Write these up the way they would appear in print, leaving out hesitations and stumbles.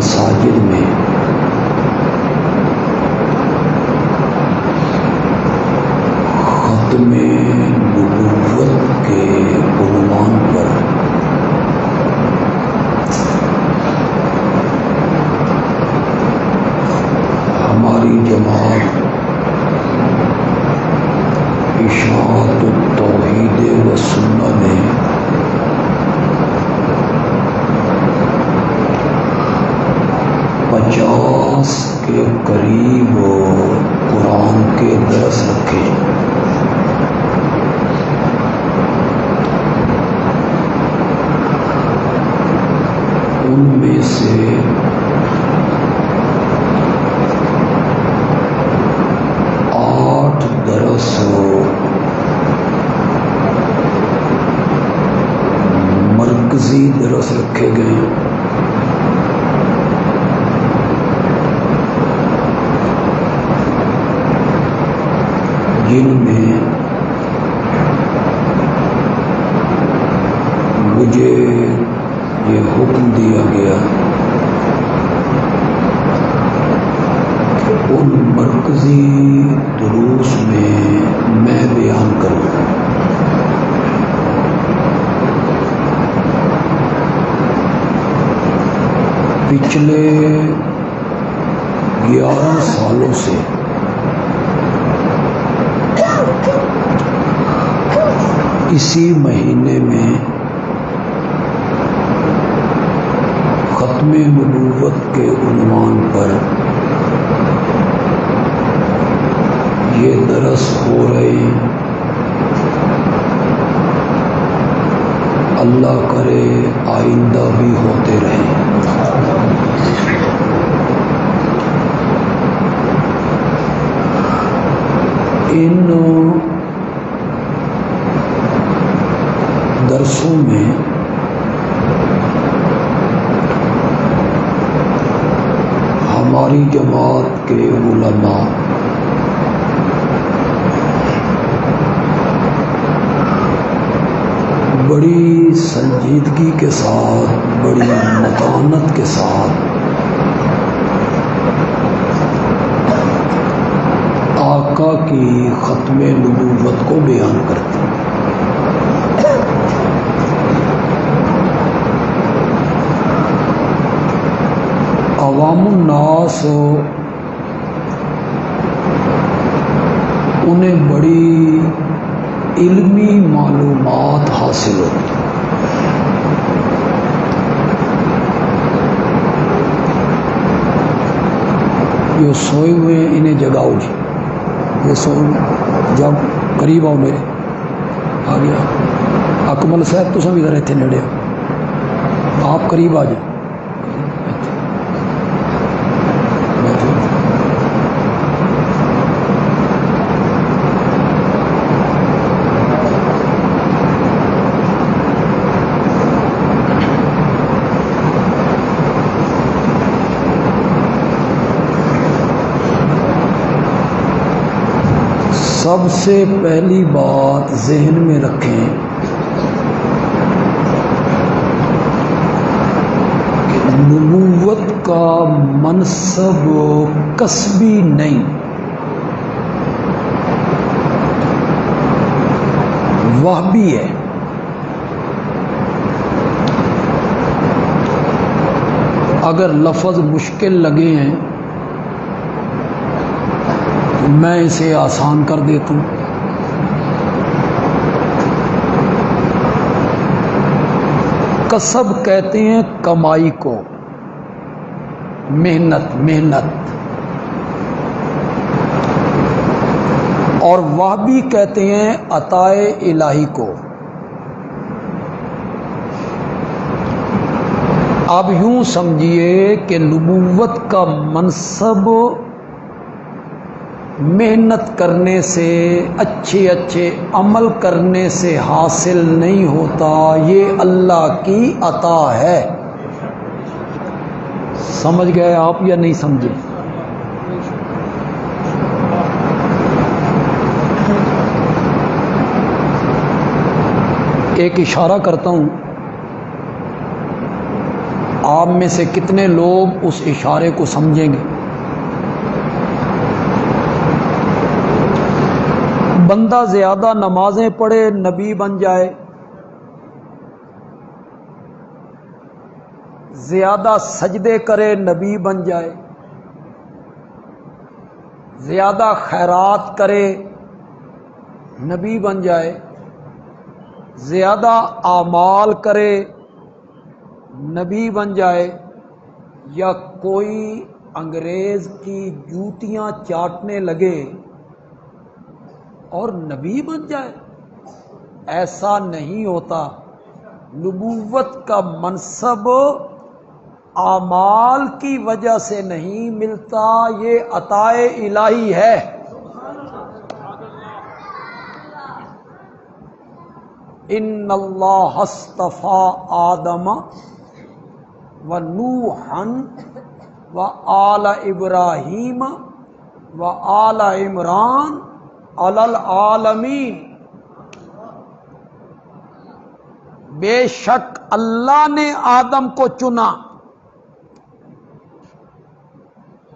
مساجد میں ختم نبوت کے عنوان پر ہماری جماعت اشاعت التوحید و سنہ نے پچاس کے قریب قرآن کے درس رکھے۔ ان میں سے 8 درس مرکزی درس رکھے گئے، جن میں مجھے یہ حکم دیا گیا کہ ان مرکزی دروس میں بیان کروں۔ پچھلے 11 سالوں سے اسی مہینے میں ختم نبوت کے عنوان پر یہ درس ہو رہے ہیں۔ اللہ کرے آئندہ بھی ہوتے رہیں۔ ان درسوں میں ہماری جماعت کے علماء بڑی سنجیدگی کے ساتھ، بڑی متانت کے ساتھ آقا کی ختم نبوت کو بیان کرتے ہیں۔ عوام الناس انہیں بڑی علمی معلومات حاصل ہوتی، جو سوئے ہوئے ہیں انہیں جگاؤ جی، یہ سوئے ہوئے جب قریب آؤ میرے آ گیا اکمل صاحب، تو سب ادھر اتنے نیڑے آپ قریب آ جائیں۔ سب سے پہلی بات ذہن میں رکھیں کہ نبوت کا منصب کسبی نہیں، وہبی ہے۔ اگر لفظ مشکل لگے ہیں میں اسے آسان کر دیتا ہوں۔ کسب کہتے ہیں کمائی کو، محنت، اور وہبی کہتے ہیں عطائے الہی کو۔ اب یوں سمجھیے کہ نبوت کا منصب محنت کرنے سے، اچھے عمل کرنے سے حاصل نہیں ہوتا، یہ اللہ کی عطا ہے۔ سمجھ گئے آپ یا نہیں سمجھے؟ ایک اشارہ کرتا ہوں، آپ میں سے کتنے لوگ اس اشارے کو سمجھیں گے؟ بندہ زیادہ نمازیں پڑھے نبی بن جائے، زیادہ سجدے کرے نبی بن جائے، زیادہ خیرات کرے نبی بن جائے، زیادہ اعمال کرے نبی بن جائے، یا کوئی انگریز کی جوتیاں چاٹنے لگے اور نبی بن جائے؟ ایسا نہیں ہوتا۔ نبوت کا منصب اعمال کی وجہ سے نہیں ملتا، یہ عطا الہی ہے۔ ان اللہ اصطفی آدم و نوحا و آل ابراہیم و آل عمران علی العالمین۔ بے شک اللہ نے آدم کو چنا،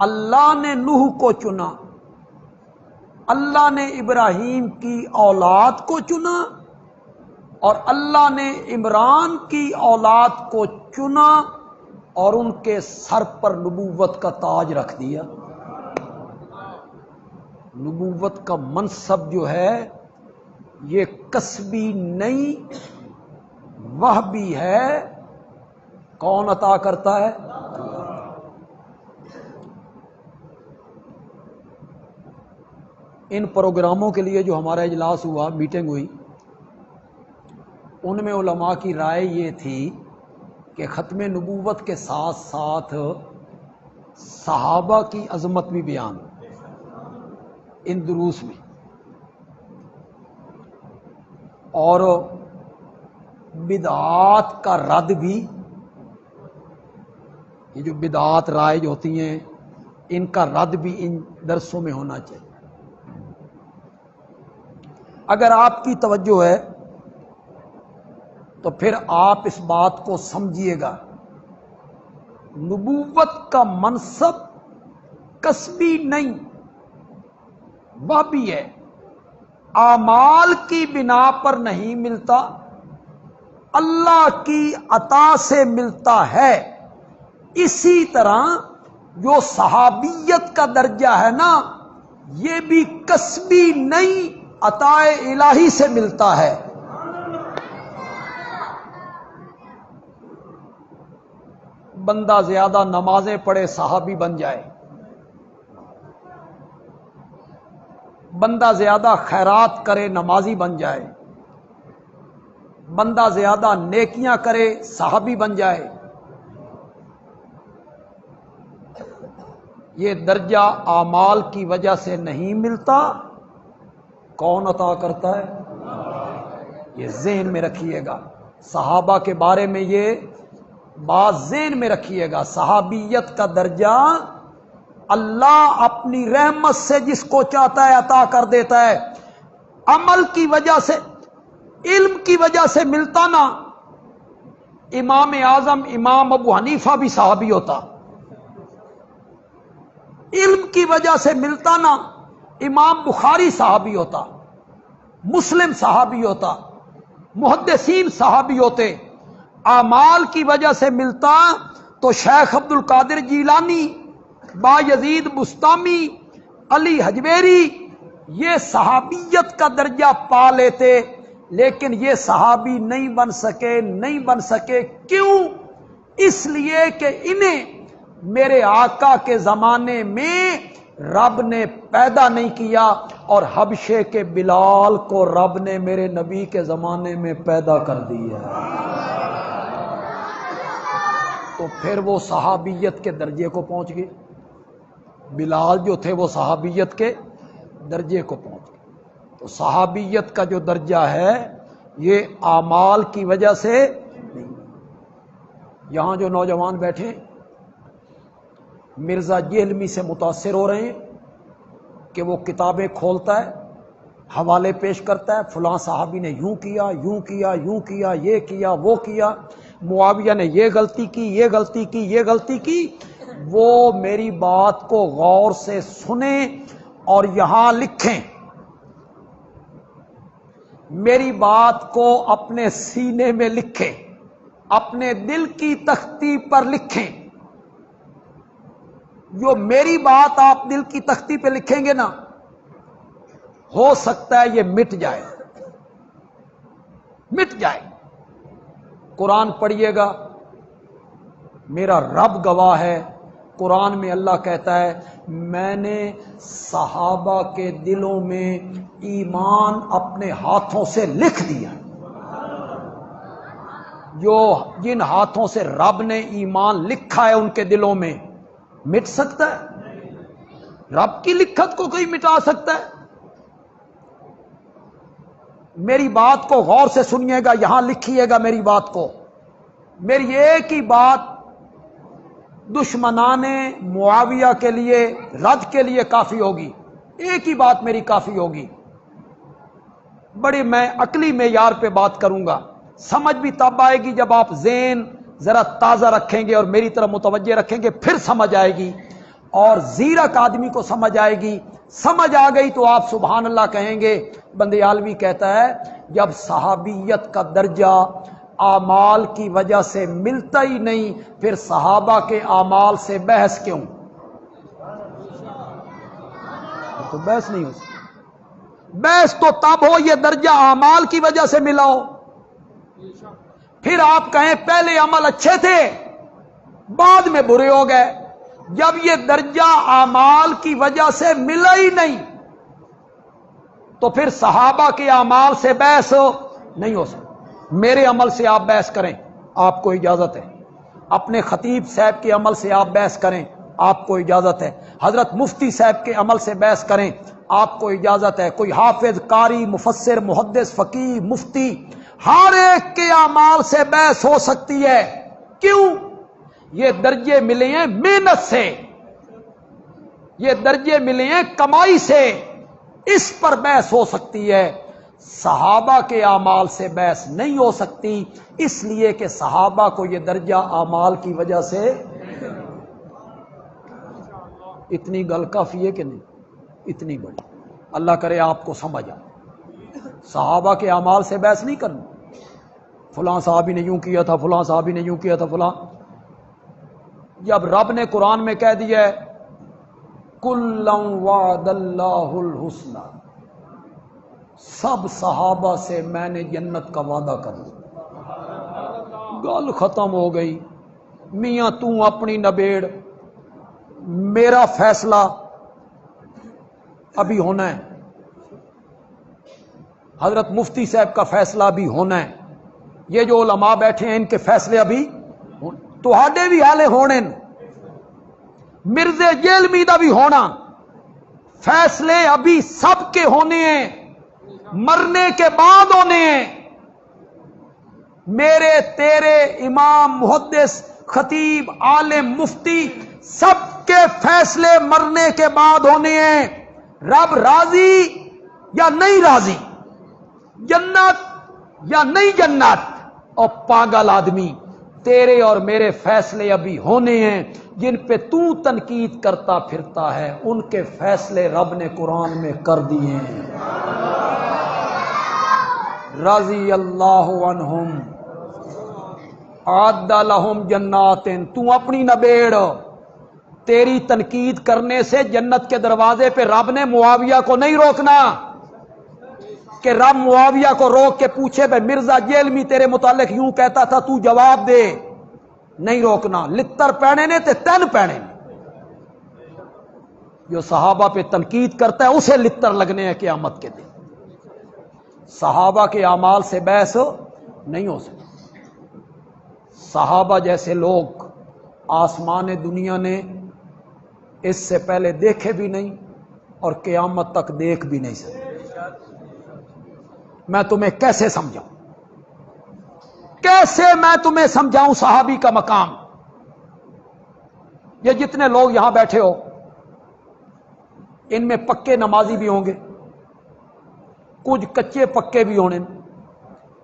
اللہ نے نوح کو چنا، اللہ نے ابراہیم کی اولاد کو چنا، اور اللہ نے عمران کی اولاد کو چنا اور ان کے سر پر نبوت کا تاج رکھ دیا۔ نبوت کا منصب جو ہے یہ کسبی نہیں، وہبی ہے۔ کون عطا کرتا ہے؟ ان پروگراموں کے لیے جو ہمارا اجلاس ہوا، میٹنگ ہوئی، ان میں علماء کی رائے یہ تھی کہ ختم نبوت کے ساتھ ساتھ صحابہ کی عظمت بھی بیان ان دروس میں، اور بدعات کا رد بھی، یہ جو بدعات رائج ہوتی ہیں ان کا رد بھی ان درسوں میں ہونا چاہیے۔ اگر آپ کی توجہ ہے تو پھر آپ اس بات کو سمجھیے گا، نبوت کا منصب کسبی نہیں، وہ بھی ہے، اعمال کی بنا پر نہیں ملتا، اللہ کی عطا سے ملتا ہے۔ اسی طرح جو صحابیت کا درجہ ہے نا، یہ بھی کسبی نہیں، عطا الہی سے ملتا ہے۔ بندہ زیادہ نمازیں پڑھے صحابی بن جائے، بندہ زیادہ خیرات کرے نمازی بن جائے، بندہ زیادہ نیکیاں کرے صحابی بن جائے۔ یہ درجہ اعمال کی وجہ سے نہیں ملتا، کون عطا کرتا ہے؟ یہ ذہن میں رکھیے گا، صحابہ کے بارے میں یہ بات ذہن میں رکھیے گا۔ صحابیت کا درجہ اللہ اپنی رحمت سے جس کو چاہتا ہے عطا کر دیتا ہے، عمل کی وجہ سے، علم کی وجہ سے ملتا نا۔ امام اعظم امام ابو حنیفہ بھی صحابی ہوتا، علم کی وجہ سے ملتا نا۔ امام بخاری صحابی ہوتا، مسلم صحابی ہوتا، محدثین صحابی ہوتے۔ اعمال کی وجہ سے ملتا تو شیخ عبد القادر جیلانی، بایزید بستامی، علی حجویری یہ صحابیت کا درجہ پا لیتے، لیکن یہ صحابی نہیں بن سکے۔ کیوں؟ اس لیے کہ انہیں میرے آقا کے زمانے میں رب نے پیدا نہیں کیا، اور حبشے کے بلال کو رب نے میرے نبی کے زمانے میں پیدا کر دیا، تو پھر وہ صحابیت کے درجے کو پہنچ گئے۔ بلال جو تھے وہ صحابیت کے درجے کو پہنچ گئے۔ تو صحابیت کا جو درجہ ہے یہ اعمال کی وجہ سے نہیں۔ یہاں جو نوجوان بیٹھے مرزا جہلمی سے متاثر ہو رہے ہیں کہ وہ کتابیں کھولتا ہے، حوالے پیش کرتا ہے، فلاں صحابی نے یوں کیا، یہ کیا، وہ کیا، معاویہ نے یہ غلطی کی، یہ غلطی کی، یہ غلطی کی، وہ میری بات کو غور سے سنیں اور یہاں لکھیں، میری بات کو اپنے سینے میں لکھیں، اپنے دل کی تختی پر لکھیں۔ جو میری بات آپ دل کی تختی پہ لکھیں گے نا، ہو سکتا ہے یہ مٹ جائے، مٹ جائے۔ قرآن پڑھیے گا، میرا رب گواہ ہے، قرآن میں اللہ کہتا ہے میں نے صحابہ کے دلوں میں ایمان اپنے ہاتھوں سے لکھ دیا۔ جو جن ہاتھوں سے رب نے ایمان لکھا ہے ان کے دلوں میں مٹ سکتا ہے؟ رب کی لکھت کو کوئی مٹا سکتا ہے؟ میری بات کو غور سے سنیے گا، یہاں لکھیے گا میری بات کو۔ میری ایک ہی بات دشمنان معاویہ کے لیے، رد کے لیے کافی ہوگی، ایک ہی بات میری کافی ہوگی۔ بڑے میں عقلی معیار پہ بات کروں گا، سمجھ بھی تب آئے گی جب آپ ذہن ذرا تازہ رکھیں گے اور میری طرف متوجہ رکھیں گے، پھر سمجھ آئے گی، اور زیرک آدمی کو سمجھ آئے گی۔ سمجھ آ گئی تو آپ سبحان اللہ کہیں گے۔ بندیالوی کہتا ہے جب صحابیت کا درجہ اعمال کی وجہ سے ملتا ہی نہیں، پھر صحابہ کے اعمال سے بحث کیوں؟ تو بحث نہیں ہو سکتی۔ بحث تو تب ہو یہ درجہ اعمال کی وجہ سے ملا ہو۔ پھر آپ کہیں پہلے عمل اچھے تھے بعد میں برے ہو گئے، جب یہ درجہ اعمال کی وجہ سے ملا ہی نہیں تو پھر صحابہ کے اعمال سے بحث نہیں ہو سکتی۔ میرے عمل سے آپ بحث کریں، آپ کو اجازت ہے، اپنے خطیب صاحب کے عمل سے آپ بحث کریں، آپ کو اجازت ہے، حضرت مفتی صاحب کے عمل سے بحث کریں، آپ کو اجازت ہے، کوئی حافظ، قاری، مفسر، محدث، فقیہ، مفتی، ہر ایک کے اعمال سے بحث ہو سکتی ہے۔ کیوں؟ یہ درجے ملے ہیں محنت سے، یہ درجے ملے ہیں کمائی سے، اس پر بحث ہو سکتی ہے۔ صحابہ کے اعمال سے بحث نہیں ہو سکتی، اس لیے کہ صحابہ کو یہ درجہ اعمال کی وجہ سے۔ اتنی گل کافی ہے کہ نہیں؟ اتنی بڑی، اللہ کرے آپ کو سمجھ آئے۔ صحابہ کے اعمال سے بحث نہیں کرنا، فلاں صحابی نے یوں کیا تھا، فلاں صحابی نے یوں کیا تھا، فلاں۔ جب رب نے قرآن میں کہہ دیا ہے کُلًّا وعد اللہ الحسنى، سب صحابہ سے میں نے جنت کا وعدہ کر لیا، گل ختم ہو گئی۔ میاں تو اپنی نبیڑ، میرا فیصلہ ابھی ہونا ہے، حضرت مفتی صاحب کا فیصلہ بھی ہونا ہے، یہ جو علماء بیٹھے ہیں ان کے فیصلے ابھی تہاڈے بھی حالے ہونے، مرزے جیلمی دا بھی ہونا، فیصلے ابھی سب کے ہونے ہیں، مرنے کے بعد ہونے ہیں۔ میرے، تیرے، امام، محدث، خطیب، عالم، مفتی، سب کے فیصلے مرنے کے بعد ہونے ہیں۔ رب راضی یا نہیں راضی، جنت یا نہیں جنت، اور پاگل آدمی، تیرے اور میرے فیصلے ابھی ہونے ہیں، جن پہ تو تنقید کرتا پھرتا ہے ان کے فیصلے رب نے قرآن میں کر دیے ہیں۔ رضی اللہ عنہم اعد لہم جنات، تو اپنی نبیڑ، تیری تنقید کرنے سے جنت کے دروازے پہ رب نے معاویہ کو نہیں روکنا کہ رب معاویہ کو روک کے پوچھے بھائی مرزا جیلمی تیرے متعلق یوں کہتا تھا تو جواب دے، نہیں روکنا۔ لتر پینے نے تے تین پینے نے، جو صحابہ پہ تنقید کرتا ہے اسے لتر لگنے ہیں قیامت کے دن۔ صحابہ کے اعمال سے بحث نہیں ہو سکتی۔ صحابہ جیسے لوگ آسمان دنیا نے اس سے پہلے دیکھے بھی نہیں اور قیامت تک دیکھ بھی نہیں سکتے۔ میں تمہیں کیسے سمجھاؤں، کیسے میں تمہیں سمجھاؤں صحابی کا مقام؟ یہ جتنے لوگ یہاں بیٹھے ہو ان میں پکے نمازی بھی ہوں گے، کچھ کچے پکے بھی ہونے،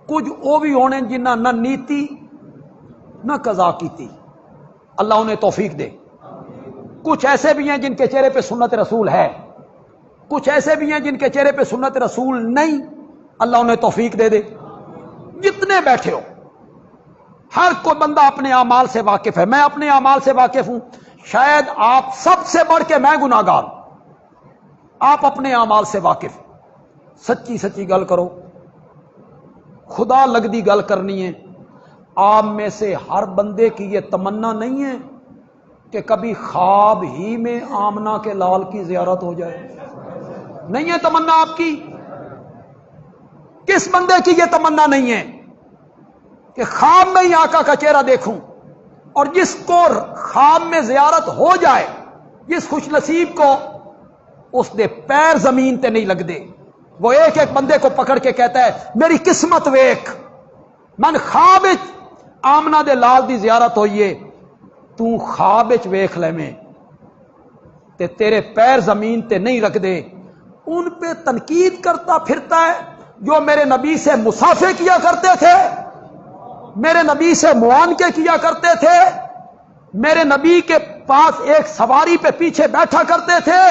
کچھ وہ بھی ہونے جنہ نہ نیتی نہ قضا کی تھی۔ اللہ انہیں توفیق دے۔ کچھ ایسے بھی ہیں جن کے چہرے پہ سنت رسول ہے، کچھ ایسے بھی ہیں جن کے چہرے پہ سنت رسول نہیں، اللہ انہیں توفیق دے دے۔ جتنے بیٹھے ہو، ہر کوئی بندہ اپنے اعمال سے واقف ہے، میں اپنے اعمال سے واقف ہوں، شاید آپ سب سے بڑھ کے میں گناہگار ہوں، آپ اپنے اعمال سے واقف۔ سچی سچی گل کرو، خدا لگدی گل کرنی ہے۔ آپ میں سے ہر بندے کی یہ تمنا نہیں ہے کہ کبھی خواب ہی میں آمنہ کے لال کی زیارت ہو جائے؟ نہیں ہے تمنا آپ کی؟ کس بندے کی یہ تمنا نہیں ہے کہ خواب میں ہی آقا کا چہرہ دیکھوں؟ اور جس کو خواب میں زیارت ہو جائے، جس خوش نصیب کو اس دے پیر زمین تے نہیں لگ دے، وہ ایک ایک بندے کو پکڑ کے کہتا ہے میری قسمت ویکھ، من خواب آمنہ دے لال دی زیارت ہوئیے، تو خواب ویکھ لے میں تے تیرے پیر زمین تے نہیں رکھ دے۔ ان پہ تنقید کرتا پھرتا ہے جو میرے نبی سے مصافحے کیا کرتے تھے، میرے نبی سے معانقے کیا کرتے تھے، میرے نبی کے پاس ایک سواری پہ پیچھے بیٹھا کرتے تھے،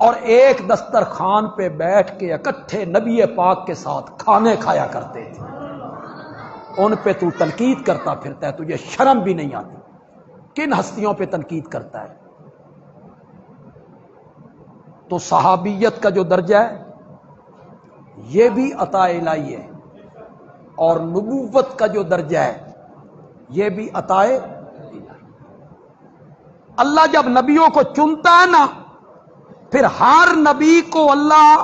اور ایک دسترخوان پہ بیٹھ کے اکٹھے نبی پاک کے ساتھ کھانے کھایا کرتے تھے۔ ان پہ تو تنقید کرتا پھرتا ہے، تجھے شرم بھی نہیں آتی؟ کن ہستیوں پہ تنقید کرتا ہے؟ تو صحابیت کا جو درجہ ہے یہ بھی عطا الہی ہے، اور نبوت کا جو درجہ ہے یہ بھی عطا الہی۔ اللہ جب نبیوں کو چنتا ہے نا، پھر ہر نبی کو اللہ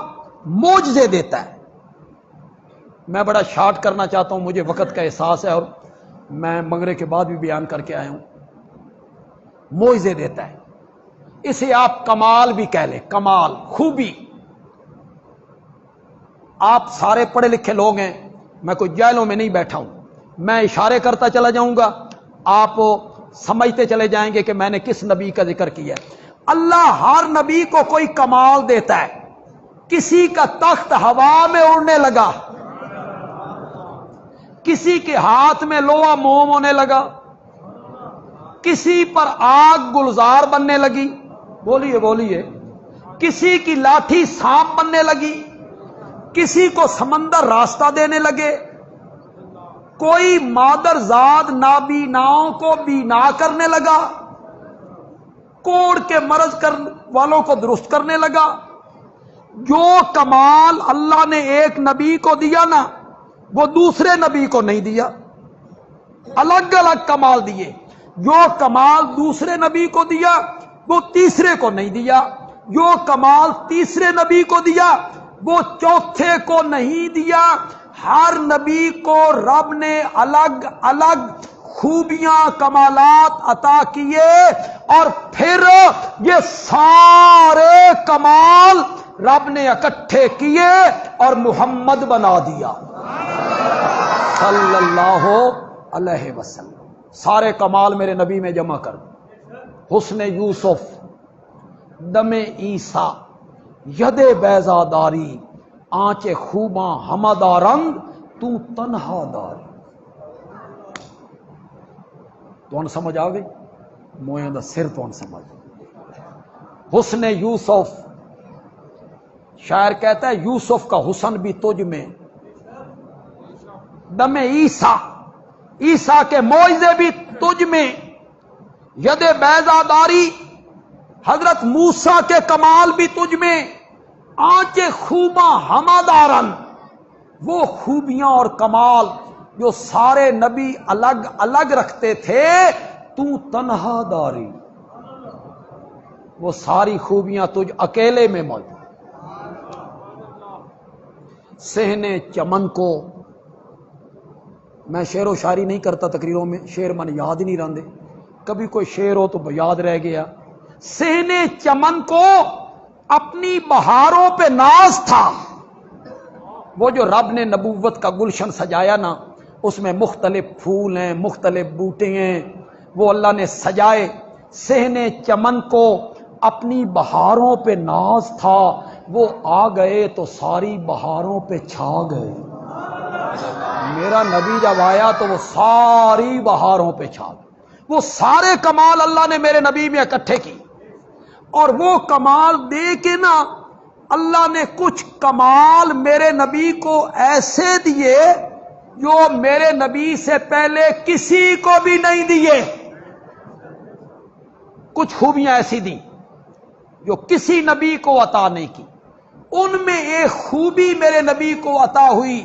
معجزے دیتا ہے۔ میں بڑا شارٹ کرنا چاہتا ہوں، مجھے وقت کا احساس ہے، اور میں مغرب کے بعد بھی بیان کر کے آیا ہوں۔ معجزے دیتا ہے، اسے آپ کمال بھی کہہ لیں، کمال، خوبی۔ آپ سارے پڑھے لکھے لوگ ہیں، میں کوئی جیلوں میں نہیں بیٹھا ہوں، میں اشارے کرتا چلا جاؤں گا، آپ سمجھتے چلے جائیں گے کہ میں نے کس نبی کا ذکر کیا ہے۔ اللہ ہر نبی کو کوئی کمال دیتا ہے۔ کسی کا تخت ہوا میں اڑنے لگا، کسی کے ہاتھ میں لوہا موم ہونے لگا، کسی پر آگ گلزار بننے لگی، بولیے بولیے، کسی کی لاٹھی سانپ بننے لگی، کسی کو سمندر راستہ دینے لگے، کوئی مادر زاد نابیناؤں کو بینا کرنے لگا، کوڑ کے مرض والوں کو درست کرنے لگا۔ جو کمال اللہ نے ایک نبی کو دیا نا، وہ دوسرے نبی کو نہیں دیا، الگ الگ کمال دیے۔ جو کمال دوسرے نبی کو دیا وہ تیسرے کو نہیں دیا، جو کمال تیسرے نبی کو دیا وہ چوتھے کو نہیں دیا۔ ہر نبی کو رب نے الگ الگ خوبیاں، کمالات عطا کیے، اور پھر یہ سارے کمال رب نے اکٹھے کیے اور محمد بنا دیا صلی اللہ علیہ وسلم۔ سارے کمال میرے نبی میں جمع کر، حسن یوسف، دم عیسیٰ، ید بیضا داری، آنچ خوباں ہمدا رنگ، تو تنہا داری۔ تو ان سمجھ آ گئی؟ مویاں دا سر تو ان سمجھ۔ حسن یوسف، شاعر کہتا ہے یوسف کا حسن بھی تجھ میں، دم عیسیٰ، عیسیٰ کے معجزے بھی تجھ میں، ید بیضا داری، حضرت موسیٰ کے کمال بھی تجھ میں، آنچ خوباں ہمادارن، وہ خوبیاں اور کمال جو سارے نبی الگ الگ رکھتے تھے، تو تنہا داری، وہ ساری خوبیاں تجھ اکیلے میں موجود۔ صحن چمن کو، میں شعر و شاعری نہیں کرتا تقریروں میں، شعر من یاد ہی نہیں رہندے، کبھی کوئی شعر ہو تو یاد رہ گیا۔ صحن چمن کو اپنی بہاروں پہ ناز تھا، وہ جو رب نے نبوت کا گلشن سجایا نا، اس میں مختلف پھول ہیں، مختلف بوٹے ہیں، وہ اللہ نے سجائے۔ صحن چمن کو اپنی بہاروں پہ ناز تھا، وہ آ گئے تو ساری بہاروں پہ چھا گئے۔ میرا نبی جب آیا تو وہ ساری بہاروں پہ چھا گیا. وہ سارے کمال اللہ نے میرے نبی میں اکٹھے کی, اور وہ کمال دے کے نا اللہ نے کچھ کمال میرے نبی کو ایسے دیے جو میرے نبی سے پہلے کسی کو بھی نہیں دیے. کچھ خوبیاں ایسی دی جو کسی نبی کو عطا نہیں کی. ان میں ایک خوبی میرے نبی کو عطا ہوئی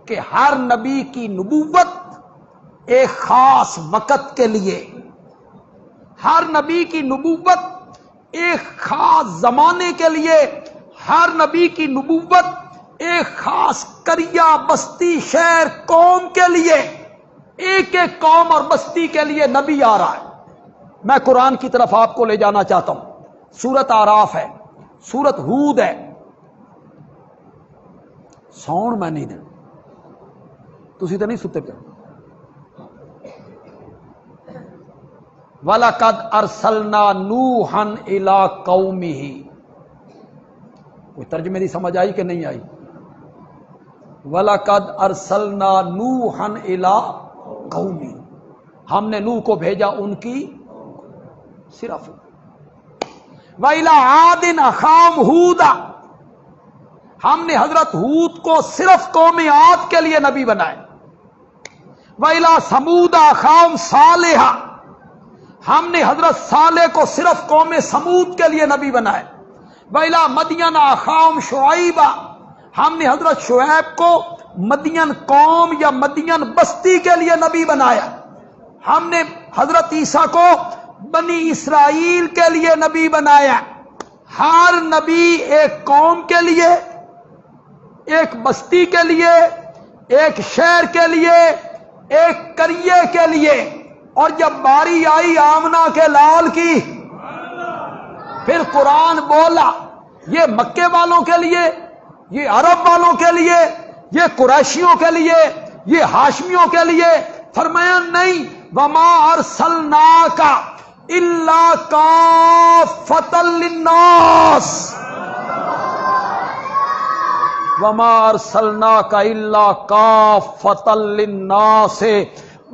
کہ ہر نبی کی نبوت ایک خاص وقت کے لیے, ہر نبی کی نبوت ایک خاص زمانے کے لیے, ہر نبی کی نبوت ایک خاص قریہ, بستی, شہر, قوم کے لیے, ایک ایک قوم اور بستی کے لیے نبی آ رہا ہے. میں قرآن کی طرف آپ کو لے جانا چاہتا ہوں. سورت آراف ہے, سورت ہود ہے. ساؤنڈ میں نہیں دینا, تسی تو نہیں ستے پہ. وَلَقَدْ أَرْسَلْنَا نُوحًا إِلَىٰ قَوْمِهِ. کوئی ترجمے دی سمجھ آئی کہ نہیں آئی؟ وَلَقَدْ أَرْسَلْنَا نُوحًا إِلَىٰ قَوْمِهِ. ہم نے نوح کو بھیجا ان کی صرف. وَإِلَىٰ عَادٍ أَخَاهُمْ هُودًا. ہم نے حضرت ہود کو صرف قوم عاد کے لیے نبی بنائے. وَإِلَىٰ ثَمُودَ أَخَاهُمْ صَالِحًا. ہم نے حضرت صالح کو صرف قوم سمود کے لیے نبی بنائے. وَإِلَىٰ مَدْيَنَ أَخَاهُمْ شُعَيْبًا. ہم نے حضرت شعیب کو مدین قوم یا مدین بستی کے لیے نبی بنایا. ہم نے حضرت عیسیٰ کو بنی اسرائیل کے لیے نبی بنایا. ہر نبی ایک قوم کے لیے, ایک بستی کے لیے, ایک شہر کے لیے, ایک قریے کے لیے. اور جب باری آئی آمنہ کے لال کی, پھر قرآن بولا یہ مکے والوں کے لیے, یہ عرب والوں کے لیے, یہ قریشیوں کے لیے, یہ ہاشمیوں کے لیے. فرمایا نہیں, وما ارسلناک الا کافۃ للناس, وما ارسلناک الا کافۃ للناس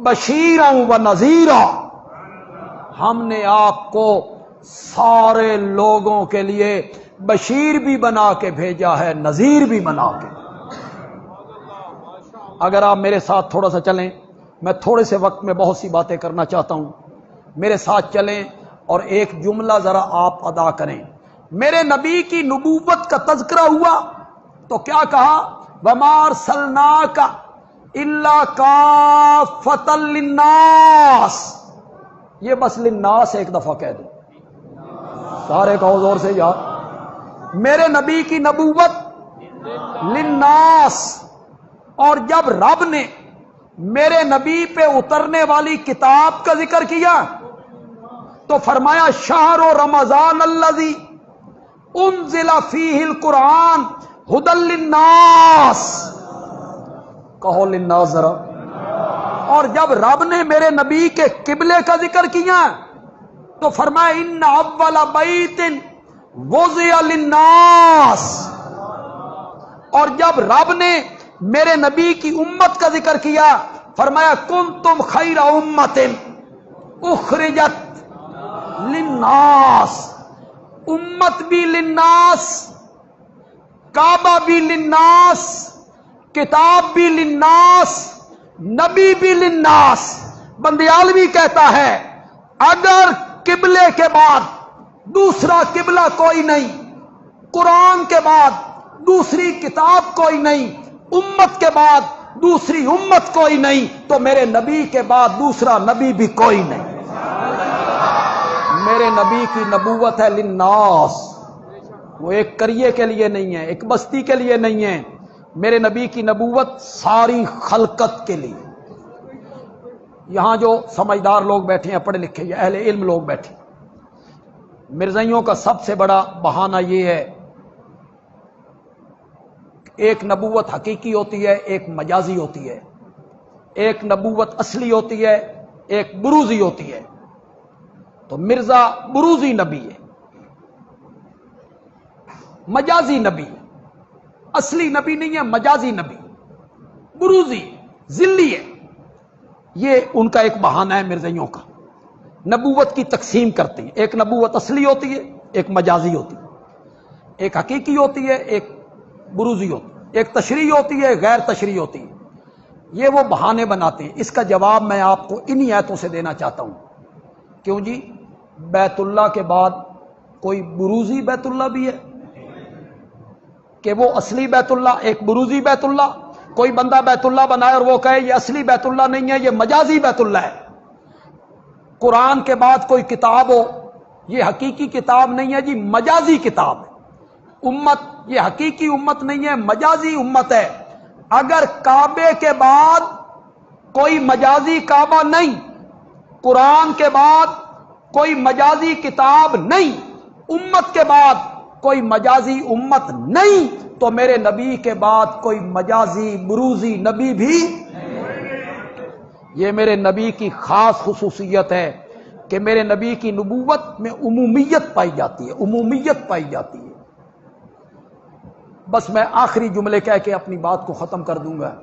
بشیرا و نذیرا. ہم نے آپ کو سارے لوگوں کے لیے بشیر بھی بنا کے بھیجا ہے, نذیر بھی بنا کے. اگر آپ میرے ساتھ تھوڑا سا چلیں, میں تھوڑے سے وقت میں بہت سی باتیں کرنا چاہتا ہوں, میرے ساتھ چلیں اور ایک جملہ ذرا آپ ادا کریں. میرے نبی کی نبوت کا تذکرہ ہوا تو کیا کہا؟ وما ارسلناک الا کافۃ للناس. یہ بس للناس ایک دفعہ کہہ دو, سارے کہو زور سے یار. میرے نبی کی نبوت للناس. اور جب رب نے میرے نبی پہ اترنے والی کتاب کا ذکر کیا تو فرمایا شہر رمضان الذی انزل فیہ القرآن ھدی للناس. کہو للناس ذرا. اور جب رب نے میرے نبی کے قبلے کا ذکر کیا تو فرمایا ان اول بیت وضع للناس. اور جب رب نے میرے نبی کی امت کا ذکر کیا فرمایا کنتم خیر امت اخرجت للناس. امت بھی للناس, کعبہ بھی للناس, کتاب بھی للناس, نبی بھی للناس. بندیالوی کہتا ہے اگر قبلے کے بعد دوسرا قبلہ کوئی نہیں, قرآن کے بعد دوسری کتاب کوئی نہیں, امت کے بعد دوسری امت کوئی نہیں, تو میرے نبی کے بعد دوسرا نبی بھی کوئی نہیں. میرے نبی کی نبوت ہے للناس. وہ ایک قریے کے لیے نہیں ہے, ایک بستی کے لیے نہیں ہے. میرے نبی کی نبوت ساری خلقت کے لیے. یہاں جو سمجھدار لوگ بیٹھے ہیں, پڑھے لکھے, اہل علم لوگ بیٹھے, مرزائیوں کا سب سے بڑا بہانہ یہ ہے ایک نبوت حقیقی ہوتی ہے, ایک مجازی ہوتی ہے. ایک نبوت اصلی ہوتی ہے, ایک بروزی ہوتی ہے. تو مرزا بروزی نبی ہے, مجازی نبی, اصلی نبی نہیں ہے, مجازی نبی. بروزی ذلی ہے، یہ ان کا ایک بہانہ ہے مرزائیوں کا۔ نبوت کی تقسیم کرتے ہیں، ایک نبوت اصلی ہوتی ہے، ایک مجازی ہوتی ہے، ایک حقیقی ہوتی ہے، ایک بروزی ہوتی ہے، ایک تشریعی ہوتی ہے، غیر تشریعی ہوتی ہے۔ یہ وہ بہانے بناتے ہیں۔ اس کا جواب میں آپ کو انہی آیتوں سے دینا چاہتا ہوں۔ کیوں جی؟ بیت اللہ کے بعد کوئی بروزی بیت اللہ بھی ہے کہ وہ اصلی بیت اللہ، ایک بروزی بیت اللہ؟ کوئی بندہ بیت اللہ بنائے اور وہ کہے یہ اصلی بیت اللہ نہیں ہے، یہ مجازی بیت اللہ ہے۔ قرآن کے بعد کوئی کتاب ہو، یہ حقیقی کتاب نہیں ہے جی، مجازی کتاب ہے۔ امت یہ حقیقی امت نہیں ہے، مجازی امت ہے۔ اگر کعبے کے بعد کوئی مجازی کعبہ نہیں، قرآن کے بعد کوئی مجازی کتاب نہیں، امت کے بعد کوئی مجازی امت نہیں، تو میرے نبی کے بعد کوئی مجازی بروزی نبی بھی۔ یہ میرے نبی کی خاص خصوصیت ہے کہ میرے نبی کی نبوت میں عمومیت پائی جاتی ہے، عمومیت پائی جاتی ہے۔ بس میں آخری جملے کہہ کے اپنی بات کو ختم کر دوں گا۔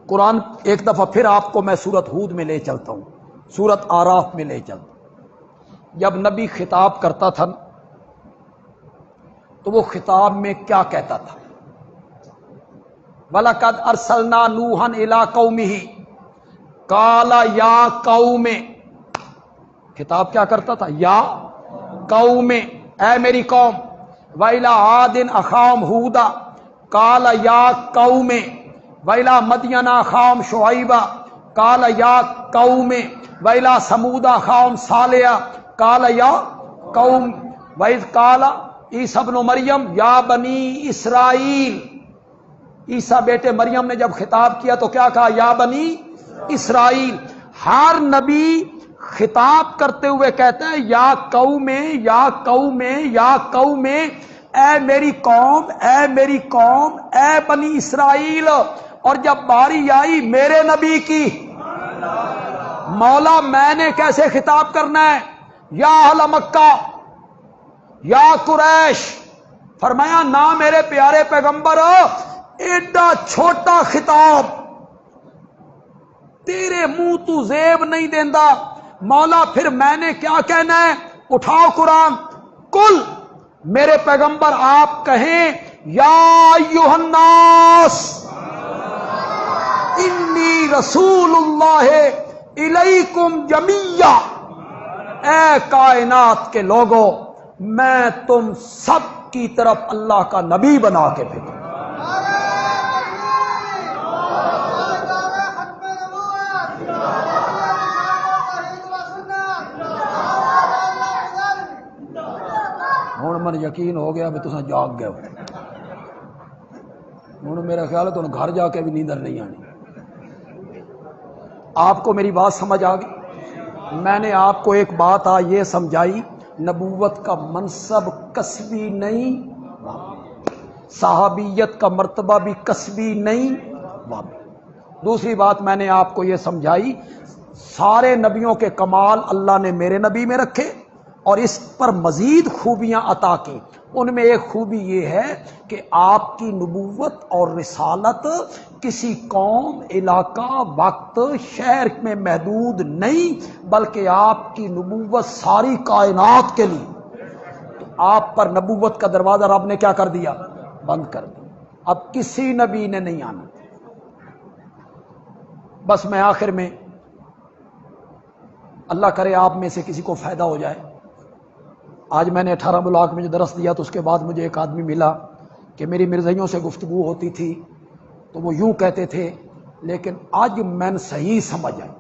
قرآن ایک دفعہ پھر آپ کو میں سورت ہود میں لے چلتا ہوں، سورت آراف میں لے چلتا ہوں۔ جب نبی خطاب کرتا تھا تو وہ خطاب میں کیا کہتا تھا؟ وَلَقَدْ أَرْسَلْنَا نُوحًا إِلَىٰ قَوْمِهِ قَالَ يَا قَوْمِ، خطاب کیا کرتا تھا؟ یا قوم، اے میری قوم۔ وَإِلَىٰ عَادٍ أَخَاهُمْ هُودًا قَالَ يَا قَوْمِ وَإِلَىٰ مَدْيَنَ أَخَاهُمْ شُعَيْبًا قَالَ يَا قَوْمِ وَإِلَىٰ ثَمُودَ أَخَاهُمْ صَالِحًا قَالَ يَا قَوْمِ وَإِذْ قَالَ عِیسیٰ ابْنُ مریم یا بنی اسرائیل، عیسیٰ بیٹے مریم نے جب خطاب کیا تو کیا کہا؟ یا بنی اسرائیل۔ ہر نبی خطاب کرتے ہوئے کہتا ہے یا قوم، یا قوم، یا قوم، اے میری قوم، اے میری قوم، اے بنی اسرائیل۔ اور جب باری آئی میرے نبی کی، مولا میں نے کیسے خطاب کرنا ہے؟ یا اہل مکہ، یا قریش، فرمایا نہ میرے پیارے پیغمبر، ایڈا چھوٹا خطاب تیرے منہ تو زیب نہیں دیندا۔ مولا پھر میں نے کیا کہنا ہے؟ اٹھاؤ قرآن، کل میرے پیغمبر آپ کہیں یا ایھا الناس انی رسول اللہ الیکم جمیعا، اے کائنات کے لوگوں میں تم سب کی طرف اللہ کا نبی بنا کے بھیجا۔ ہوں من یقین ہو گیا بھی تساں جاگ گئے ہو۔ ہوں میرا خیال ہے تمہیں گھر جا کے بھی نیندر نہیں آنی۔ آپ کو میری بات سمجھ آ گئی؟ میں نے آپ کو ایک بات یہ سمجھائی، نبوت کا منصب کسبی نہیں، صحابیت کا مرتبہ بھی کسبی نہیں۔ دوسری بات میں نے آپ کو یہ سمجھائی، سارے نبیوں کے کمال اللہ نے میرے نبی میں رکھے اور اس پر مزید خوبیاں عطا کی۔ ان میں ایک خوبی یہ ہے کہ آپ کی نبوت اور رسالت کسی قوم، علاقہ، وقت، شہر میں محدود نہیں، بلکہ آپ کی نبوت ساری کائنات کے لیے۔ تو آپ پر نبوت کا دروازہ رب نے کیا کر دیا؟ بند کر دیا۔ اب کسی نبی نے نہیں آنا۔ بس میں آخر میں، اللہ کرے آپ میں سے کسی کو فائدہ ہو جائے۔ آج میں نے 18 بلاک میں جو درس دیا تو اس کے بعد مجھے ایک آدمی ملا کہ میری مرزائیوں سے گفتگو ہوتی تھی تو وہ یوں کہتے تھے، لیکن آج میں نے صحیح سمجھ آئی،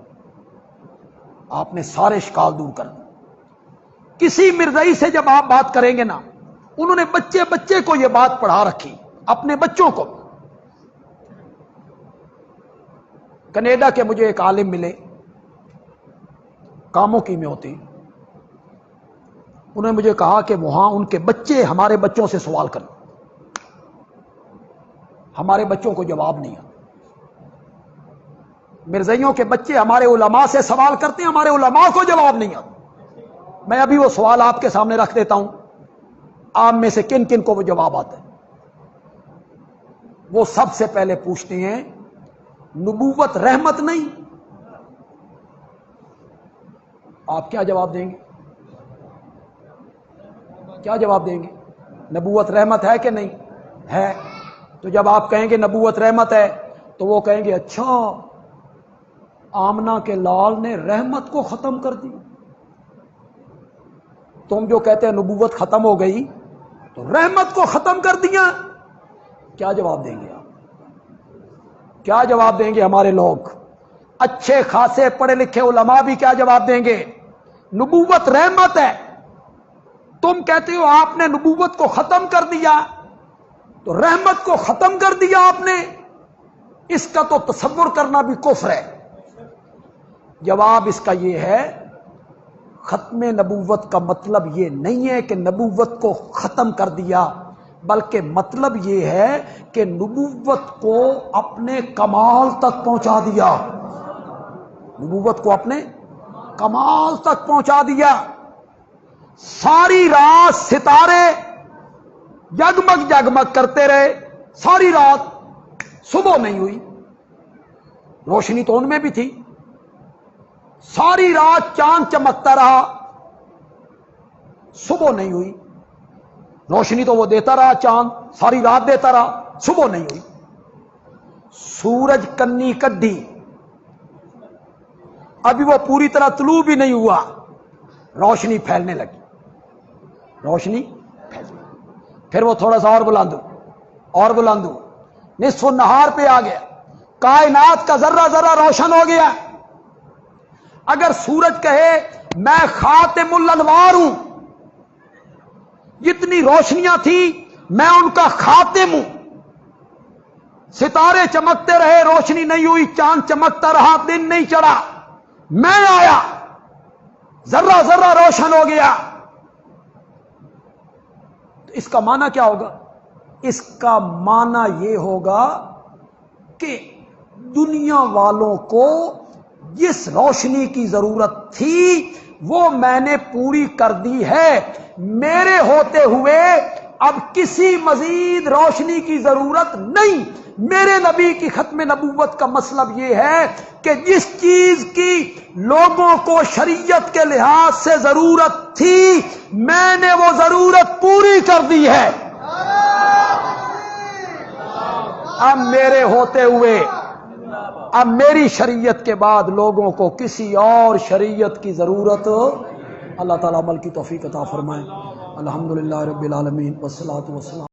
آپ نے سارے اشکال دور کر دیے۔ کسی مرزائی سے جب آپ بات کریں گے نا، انہوں نے بچے بچے کو یہ بات پڑھا رکھی، اپنے بچوں کو۔ کینیڈا کے مجھے ایک عالم ملے، کاموں کی میں ہوتی، انہوں نے مجھے کہا کہ وہاں ان کے بچے ہمارے بچوں سے سوال کریں، ہمارے بچوں کو جواب نہیں آتا۔ مرزائیوں کے بچے ہمارے علماء سے سوال کرتے ہیں، ہمارے علماء کو جواب نہیں آتا۔ میں ابھی وہ سوال آپ کے سامنے رکھ دیتا ہوں، آپ میں سے کن کن کو وہ جواب آتا ہے۔ وہ سب سے پہلے پوچھتے ہیں نبوت رحمت نہیں؟ آپ کیا جواب دیں گے؟ کیا جواب دیں گے؟ نبوت رحمت ہے کہ نہیں ہے؟ تو جب آپ کہیں گے نبوت رحمت ہے تو وہ کہیں گے اچھا آمنہ کے لال نے رحمت کو ختم کر دی، تم جو کہتے ہیں نبوت ختم ہو گئی تو رحمت کو ختم کر دیا۔ کیا جواب دیں گے آپ؟ کیا جواب دیں گے ہمارے لوگ؟ اچھے خاصے پڑھے لکھے علماء بھی کیا جواب دیں گے؟ نبوت رحمت ہے، تم کہتے ہو آپ نے نبوت کو ختم کر دیا، تو رحمت کو ختم کر دیا آپ نے، اس کا تو تصور کرنا بھی کفر ہے۔ جواب اس کا یہ ہے ختم نبوت کا مطلب یہ نہیں ہے کہ نبوت کو ختم کر دیا، بلکہ مطلب یہ ہے کہ نبوت کو اپنے کمال تک پہنچا دیا، نبوت کو اپنے کمال تک پہنچا دیا۔ ساری رات ستارے جگمگ جگمگ کرتے رہے، ساری رات، صبح نہیں ہوئی، روشنی تو ان میں بھی تھی، ساری رات چاند چمکتا رہا، صبح نہیں ہوئی، روشنی تو وہ دیتا رہا، چاند ساری رات دیتا رہا، صبح نہیں ہوئی۔ سورج کنی کڈی، ابھی وہ پوری طرح طلوع بھی نہیں ہوا، روشنی پھیلنے لگی، روشنی پھیلنے لگی، پھر وہ تھوڑا سا اور بلند ہو، نصف النہار پہ آ گیا، کائنات کا ذرہ ذرہ روشن ہو گیا۔ اگر سورج کہے میں خاتم الانوار ہوں، جتنی روشنیاں تھیں میں ان کا خاتم ہوں، ستارے چمکتے رہے، روشنی نہیں ہوئی، چاند چمکتا رہا، دن نہیں چڑھا، میں آیا، ذرہ ذرہ روشن ہو گیا، تو اس کا معنی کیا ہوگا؟ اس کا معنی یہ ہوگا کہ دنیا والوں کو جس روشنی کی ضرورت تھی وہ میں نے پوری کر دی ہے، میرے ہوتے ہوئے اب کسی مزید روشنی کی ضرورت نہیں۔ میرے نبی کی ختم نبوت کا مطلب یہ ہے کہ جس چیز کی لوگوں کو شریعت کے لحاظ سے ضرورت تھی میں نے وہ ضرورت پوری کر دی ہے، اب میرے ہوتے ہوئے، اب میری شریعت کے بعد لوگوں کو کسی اور شریعت کی ضرورت۔ اللہ تعالیٰ عمل کی توفیق عطا فرمائے۔ الحمدللہ رب العالمین والصلاۃ والسلام